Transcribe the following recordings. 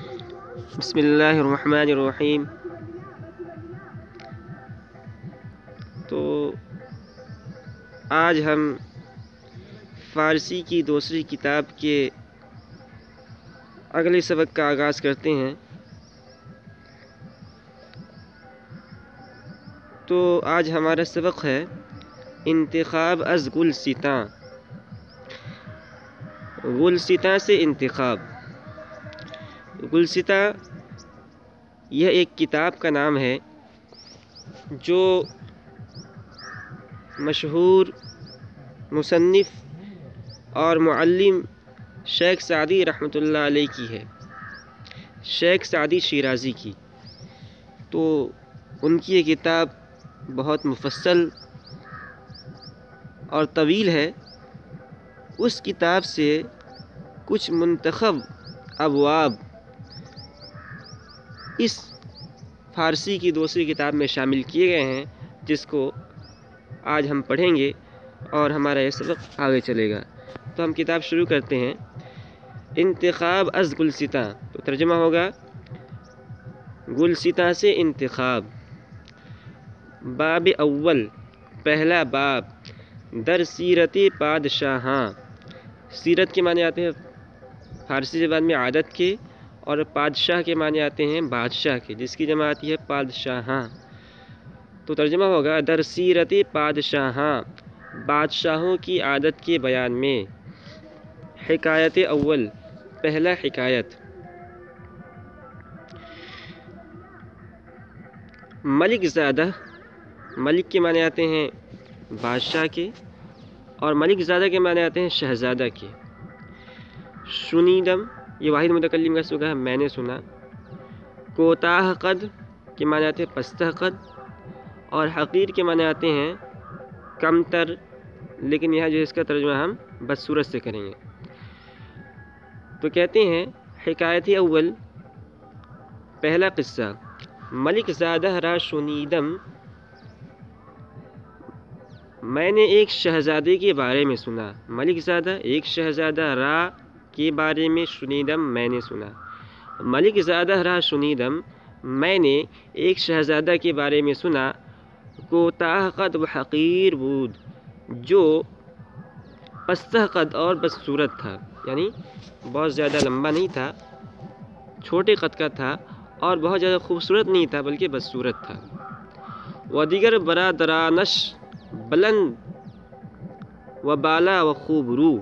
بسم اللہ الرحمن الرحیم۔ تو آج ہم فارسی کی دوسری کتاب کے اگلے سبق کا آغاز کرتے ہیں۔ تو آج ہمارا سبق ہے انتخاب از گلستاں، گلستاں سے انتخاب۔ گلستاں یہ ایک کتاب کا نام ہے جو مشہور مصنف اور معلم شیخ سعدی رحمۃ اللہ علیہ کی ہے، شیخ سعدی شیرازی کی۔ تو ان کی یہ کتاب بہت مفصل اور طویل ہے۔ اس کتاب سے کچھ منتخب ابواب اس فارسی کی دوسری کتاب میں شامل کیے گئے ہیں، جس کو آج ہم پڑھیں گے اور ہمارا یہ سبق آگے چلے گا۔ تو ہم کتاب شروع کرتے ہیں۔ انتخاب از گلستاں، تو ترجمہ ہوگا گلستاں سے انتخاب۔ باب اول، پہلا باب، در سیرت پادشاہاں۔ سیرت کے معنی آتے ہیں فارسی زبان میں عادت کے، اور پادشاہ کے معنی آتے ہیں بادشاہ کے، جس کی جمع آتی ہے پادشاہاں۔ تو ترجمہ ہوگا در سیرت پادشاہاں، بادشاہوں کی عادت کے بیان میں۔ حکایت اول، پہلا حکایت۔ ملک زادہ، ملک کے معنی آتے ہیں بادشاہ کے، اور ملک زادہ کے معنی آتے ہیں شہزادہ کے۔ شنیدم، یہ واحد متکلم کا سگا ہے، میں نے سنا۔ کوتاہ قد کے معنی آتے ہیں پستہ قد، اور حقیر کے معنی آتے ہیں کم تر، لیکن یہاں جو اس کا ترجمہ ہم بدصورت سے کریں گے۔ تو کہتے ہیں حکایت اول، پہلا قصہ۔ ملک زادہ را شنیدم، میں نے ایک شہزادے کے بارے میں سنا۔ ملک زادہ، ایک شہزادہ، را کے بارے میں، شنیدم، میں نے سنا۔ ملک زادہ را شنیدم، میں نے ایک شہزادہ کے بارے میں سنا۔ کوتاہ قد و حقیر بود، جو پستہ قد اور بدصورت تھا، یعنی بہت زیادہ لمبا نہیں تھا، چھوٹے قد کا تھا، اور بہت زیادہ خوبصورت نہیں تھا بلکہ بدصورت تھا۔ و دیگر برادرانش بلند و بالا و خوب رو،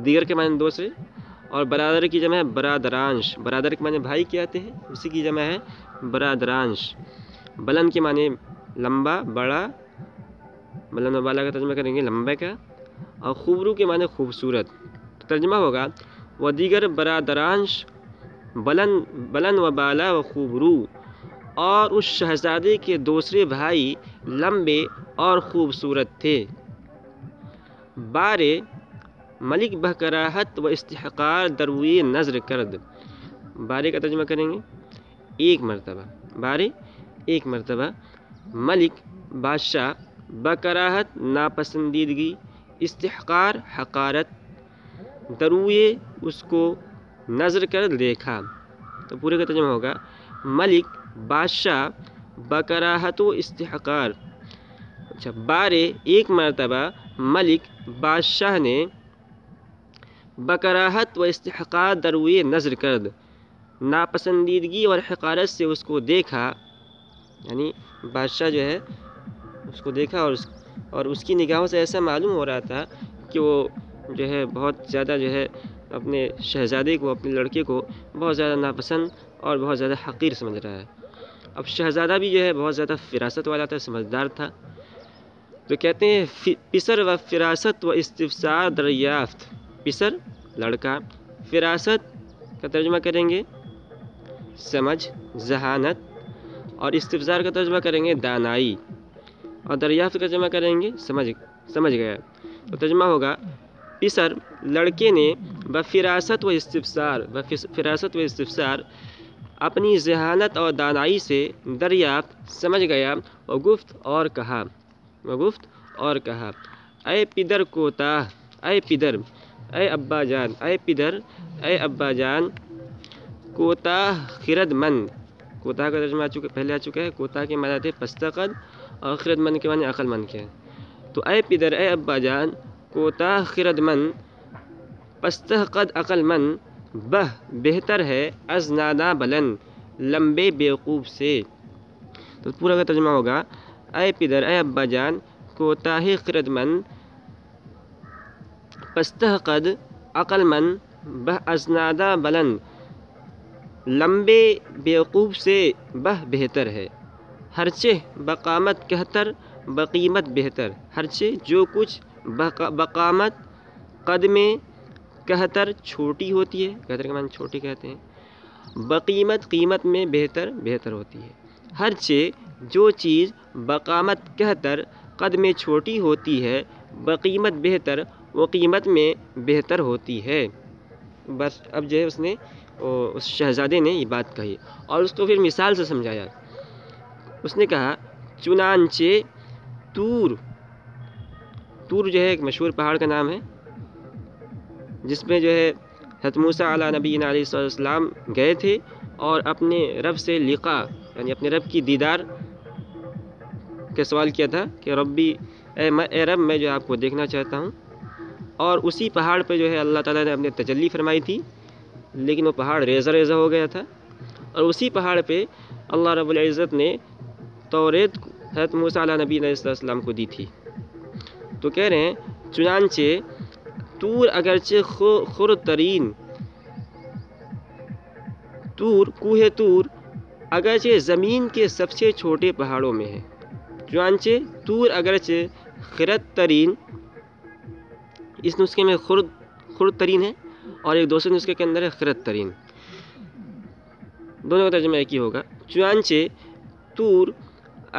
دیگر کے معنی دوسرے، اور برادر کی جمع ہے برادرانش۔ برادر کے معنی بھائی کے آتے ہیں، اسی کی جمع ہے برادرانش۔ بلند کے معنی لمبا، بڑا، بلند و بالا کا ترجمہ کریں گے لمبے کا، اور خوبرو کے معنی خوبصورت۔ تو ترجمہ ہوگا و دیگر برادرانش بلند و بالا و خوبرو، اور اس شہزادے کے دوسرے بھائی لمبے اور خوبصورت تھے۔ بارے ملک بکراہت و استحقار دروی نظر کرد، بارے کا ترجمہ کریں گے ایک مرتبہ، بارے ایک مرتبہ، ملک بادشاہ، بکراہت ناپسندیدگی، استحقار حقارت، درویے اس کو، نظر کر دیکھا۔ تو پورے کا ترجمہ ہوگا ملک بادشاہ بکراہت و استحقار، اچھا بارے ایک مرتبہ ملک بادشاہ نے بکراہت و استحقار دروی نظر کرد، ناپسندیدگی اور حقارت سے اس کو دیکھا، یعنی بادشاہ جو ہے اس کو دیکھا، اور اس کی نگاہوں سے ایسا معلوم ہو رہا تھا کہ وہ جو ہے بہت زیادہ جو ہے اپنے شہزادے کو، اپنے لڑکے کو بہت زیادہ ناپسند اور بہت زیادہ حقیر سمجھ رہا ہے۔ اب شہزادہ بھی جو ہے بہت زیادہ فراست والا تھا، سمجھدار تھا۔ تو کہتے ہیں پسر و فراست و استفسار دریافت، پسر لڑکا، فراست کا ترجمہ کریں گے سمجھ، ذہانت، اور استفسار کا ترجمہ کریں گے دانائی، اور دریافت کا ترجمہ کریں گے سمجھ گیا۔ تو ترجمہ ہوگا پسر لڑکے نے بفراست و استفسار اپنی ذہانت اور دانائی سے دریافت، سمجھ گیا، اور گفت اور کہا اے پدر کوتاہ، اے پدر، اے ابا جان، اے پدر، اے ابا جان، کوتاہ خرد مند، کوتاہ کا ترجمہ پہلے آ چکا ہے، کوتاہ کے معنی تھے پست قد اور خرد مند کے معنی عقل مند کے. تو اے پدر، اے ابا جان، کوتاہ خرد مند، پست قد عقل مند، بہتر ہے از ناداں بلند، لمبے بیوقوف سے. تو پورا کا ترجمہ ہوگا اے پدر، اے ابا جان، کوتاہ خرد مند، پست قد عقل مند، از ناداں بلند، لمبے بیوقوف سے بہتر ہے. ہرچہ بقامت کہتر، بقیمت بہتر. ہرچہ جو کچھ بقامت قد میں کہتر چھوٹی ہوتی ہے، کہتر کے معنی چھوٹی کہتے ہیں، بقیمت قیمت میں بہتر ہوتی ہے. ہرچہ جو چیز بقامت کہتر قد میں چھوٹی ہوتی ہے، بقیمت بہتر وہ قیمت میں بہتر ہوتی ہے. بس اب جو ہے اس شہزادے نے یہ بات کہی اور اس کو پھر مثال سے سمجھایا. اس نے کہا چنانچہ طور جو ہے ایک مشہور پہاڑ کا نام ہے، جس میں جو ہے حضرت موسیٰ علیہ نبینا علیہ السلام گئے تھے اور اپنے رب سے لقاء یعنی اپنے رب کی دیدار کا سوال کیا تھا کہ ربی، اے رب، میں جو آپ کو دیکھنا چاہتا ہوں. اور اسی پہاڑ پہ جو ہے اللہ تعالیٰ نے اپنے تجلی فرمائی تھی، لیکن وہ پہاڑ ریزہ ہو گیا تھا. اور اسی پہاڑ پہ اللہ رب العزت نے توریت حضرت موسیٰ علیہ نبی علیہ السلام کو دی تھی. تو کہہ رہے ہیں چنانچہ طور اگرچہ خردترین، کوہ طور اگرچہ زمین کے سب سے چھوٹے پہاڑوں میں ہے. چنانچہ طور اگرچہ خرد ترین، اس نسخے میں خرد ترین ہے اور ایک دوسرے نسخے کے اندر ہے خرد ترین. دونوں کا ترجمہ ایک ہی ہوگا. چنانچہ طور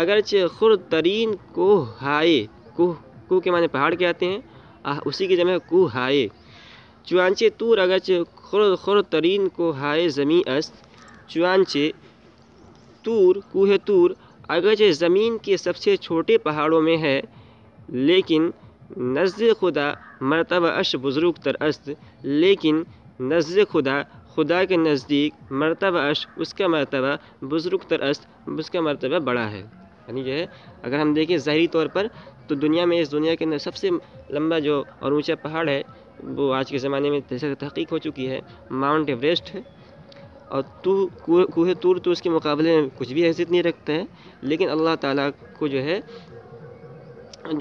اگرچہ خرد ترین کوہ ہائے، کوہ کے معنی پہاڑ کے آتے ہیں، اسی کی جمع ہے کوہ ہائے. چنانچہ طور اگرچہ خرد ترین کوہ ہائے زمیں است. چنانچہ طور، کوہ طور اگرچہ زمین کے سب سے چھوٹے پہاڑوں میں ہے، لیکن نزد خدا مرتبہ اش بزرگ تر است. لیکن نزد خدا کے نزدیک مرتبہ اش، اس کا مرتبہ بزرگ تر است، اس کا مرتبہ بڑا ہے. یعنی جو ہے اگر ہم دیکھیں ظاہری طور پر تو اس دنیا کے اندر سب سے لمبا جو اور اونچا پہاڑ ہے وہ آج کے زمانے میں تحقیق ہو چکی ہے، ماؤنٹ ایوریسٹ ہے. اور کوہ طور تو اس کے مقابلے میں کچھ بھی حیثیت نہیں رکھتا ہے، لیکن اللہ تعالیٰ کو جو ہے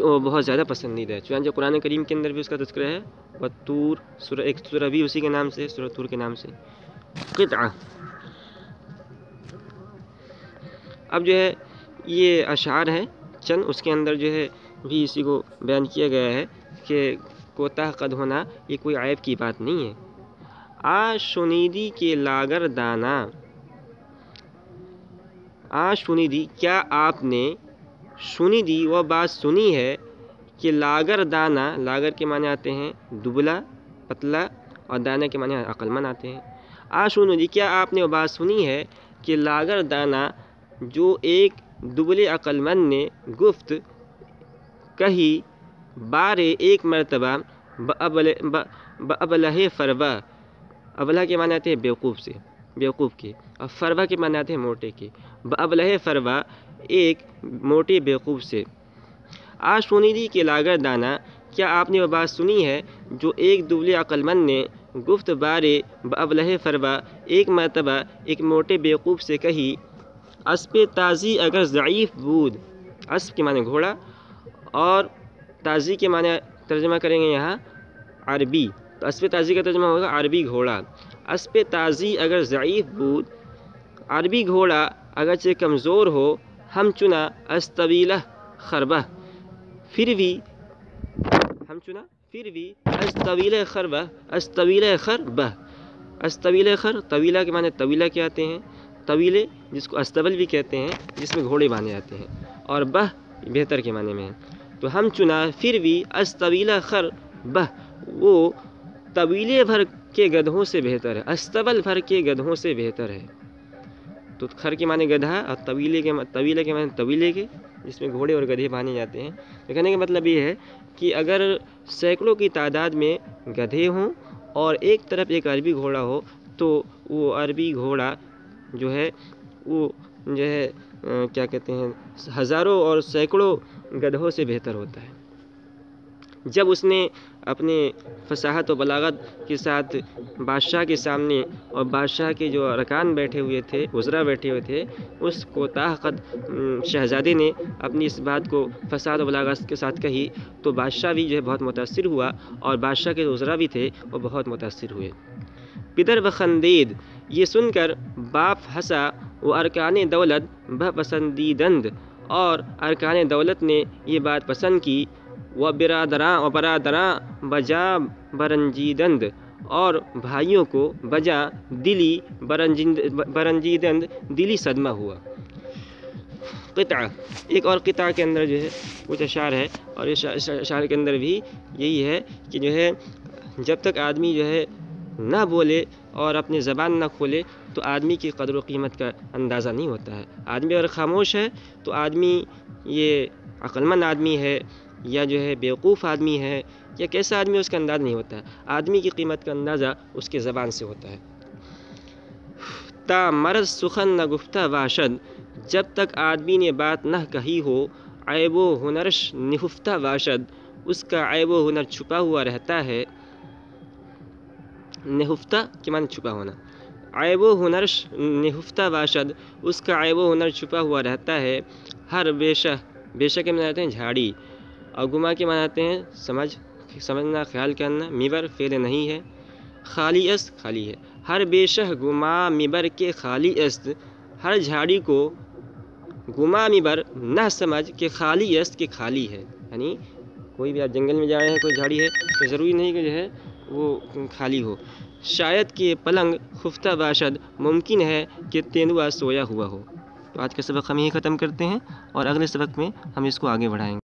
وہ بہت زیادہ پسندیدہ ہے. چنانچہ قرآن کریم کے اندر بھی اس کا تذکرہ ہے، والطور، ایک سورہ بھی اسی کے نام سے، سورہ طور کے نام سے. قطعہ. اب جو ہے یہ اشعار ہیں چند، اس کے اندر جو ہے بھی اسی کو بیان کیا گیا ہے کہ کوتاہ قد ہونا یہ کوئی عیب کی بات نہیں ہے. شنیدی کے لاگر دانا، شنیدی، کیا آپ نے شنیدی وہ بات سنی ہے کہ لاگر دانا، لاگر کے معنی آتے ہیں دبلا پتلا اور دانا کے معنی عقل مند آتے ہیں. شنیدی، کیا آپ نے وہ بات سنی ہے کہ لاگر دانا، جو ایک دبلے عقل مند نے گفت کہی بارے ایک مرتبہ بأبلہ فروا، ابلہ کے معنی آتے ہیں بیوقوف کے، اور فروا کے معنی آتے ہیں موٹے کے. بأبلہ فروا، ایک موٹے بیوقوف سے. شنیدی کے لاگر دانا، کیا آپ نے وہ بات سنی ہے جو ایک دبلے عقل مند نے گفت بارے بأبلہ فروا، ایک مرتبہ ایک موٹے بیوقوف سے کہی. اسب تازی اگر ضعیف بود، اسب کے معنی گھوڑا اور تازی کے معنی ترجمہ کریں گے یہاں عربی، تو اسب تازی کا ترجمہ ہوگا عربی گھوڑا. اسب تازی اگر ضعیف بود، عربی گھوڑا اگرچہ کمزور ہو، ہم چنا از طویلہ خربہ، پھر بھی از طویلہ خربہ، از طویلہ خربہ، از طویلہ خر، طویلہ کے معنی طویلہ کے آتے ہیں، طویلے جس کو استبل بھی کہتے ہیں، جس میں گھوڑے باندھے جاتے ہیں، اور بہ بہتر کے معنی میں ہے. تو ہم چنا پھر بھی از طویلہ خر بہ، وہ طویلے بھر کے گدھوں سے بہتر ہے، استبل بھر کے گدھوں سے بہتر ہے. تو خر کے معنی گدھا اور طویلے کے معنی طویلے کے، جس میں گھوڑے اور گدھے باندھے جاتے ہیں. کہنے کا مطلب یہ ہے کہ اگر سینکڑوں کی تعداد میں گدھے ہوں اور ایک طرف ایک عربی گھوڑا ہو تو وہ عربی گھوڑا جو ہے وہ جو ہے کیا کہتے ہیں ہزاروں اور سینکڑوں گدھوں سے بہتر ہوتا ہے۔ جب اس نے اپنے فصاحت و بلاغت کے ساتھ بادشاہ کے سامنے اور بادشاہ کے جو ارکان بیٹھے ہوئے تھے، وزراء بیٹھے ہوئے تھے، اس کوتاہ قد شہزادے نے اپنی اس بات کو فصاحت و بلاغت کے ساتھ کہی تو بادشاہ بھی جو ہے بہت متاثر ہوا اور بادشاہ کے وزراء بھی تھے وہ بہت متاثر ہوئے۔ پدر بخندید، یہ سن کر باپ ہنسا، وہ ارکان دولت بپسندیدند، اور ارکان دولت نے یہ بات پسند کی، و برادراں بجا برنجیدند، اور بھائیوں کو بجا دلی برنجیدند دلی صدمہ ہوا۔ قطعہ، ایک اور قطعہ کے اندر جو ہے کچھ اشعار ہے اور اس اشعار کے اندر بھی یہی ہے کہ جو ہے جب تک آدمی جو ہے نہ بولے اور اپنی زبان نہ کھولے تو آدمی کی قدر و قیمت کا اندازہ نہیں ہوتا ہے۔ آدمی اگر خاموش ہے تو آدمی یہ عقلمند آدمی ہے یا جو ہے بیوقوف آدمی ہے یا کیسا آدمی اس کا انداز نہیں ہوتا ہے۔ آدمی کی قیمت کا اندازہ اس کے زبان سے ہوتا ہے۔ تا مرض سخن نہ گفتہ باشد، جب تک آدمی نے بات نہ کہی ہو، عیب و ہنرش نہفتہ باشد، اس کا عیب و ہنر چھپا ہوا رہتا ہے۔ نہفتہ کے معنی چھپا ہونا، عیب و ہنرش نہفتہ باشد، اس کا عیب و ہنر چھپا ہوا رہتا ہے۔ ہر بیشہ کے معنی آتے ہیں جھاڑی، اور گما کے معنی آتے ہیں سمجھنا، خیال کرنا، میبر فعل نہیں ہے، خالی است خالی ہے۔ ہر بیشہ گما میبر کے خالی است، ہر جھاڑی کو گما میبر نہ سمجھ کہ خالی است کہ خالی ہے، یعنی کوئی بھی آپ جنگل میں جا رہے ہیں کوئی جھاڑی ہے تو ضروری نہیں کہ جو ہے وہ خالی ہو۔ شاید کہ پلنگ خفتہ باشد، ممکن ہے کہ تیندوا سویا ہوا ہو۔ تو آج کا سبق ہم یہیں ختم کرتے ہیں اور اگلے سبق میں ہم اس کو آگے بڑھائیں گے۔